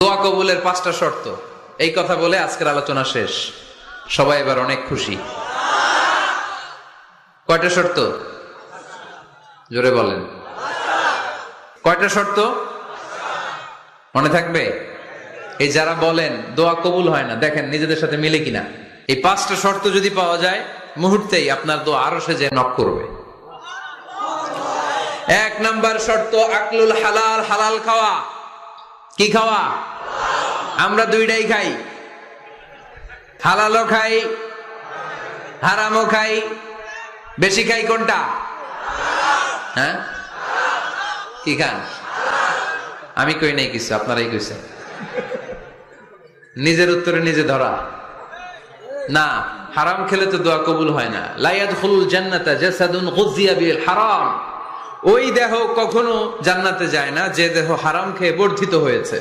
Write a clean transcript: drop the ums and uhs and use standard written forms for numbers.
দোয়া কবুলের 5টা শর্ত, এই কথা বলে আজকের আলোচনা শেষ। সবাই এবার অনেক খুশি। কয়টা শর্ত? জোরে বলেন। কয়টা শর্ত মনে থাকবে? এই যারা বলেন দোয়া কবুল হয় না, দেখেন নিজেদের সাথে মিলে কিনা। এই 5টা শর্ত যদি পাওয়া যায়, মুহূর্তেই আপনার দোয়া আরো সে যে নক করবে। 1 নাম্বার শর্ত আকলুল হালাল, হালাল খাওয়া। কি খাওয়া? আমরা দুইটাই খাই, হালালও খাই হারামও খাই। বেশি খাই কোনটা? হ্যাঁ, কি খান? আমি কই নাই কিছু, আপনারাই কইছেন। নিজের উত্তরে নিজে ধরা না। হারাম খেলে তো দোয়া কবুল হয় না। লা ইয়াদখুলুল জান্নাতা জাসাদুন গুযিয়া বিল হারাম। ওই দেহ কখনো জান্নাতে যায় না যে দেহ হারাম খেয়ে বর্ধিত হয়েছে।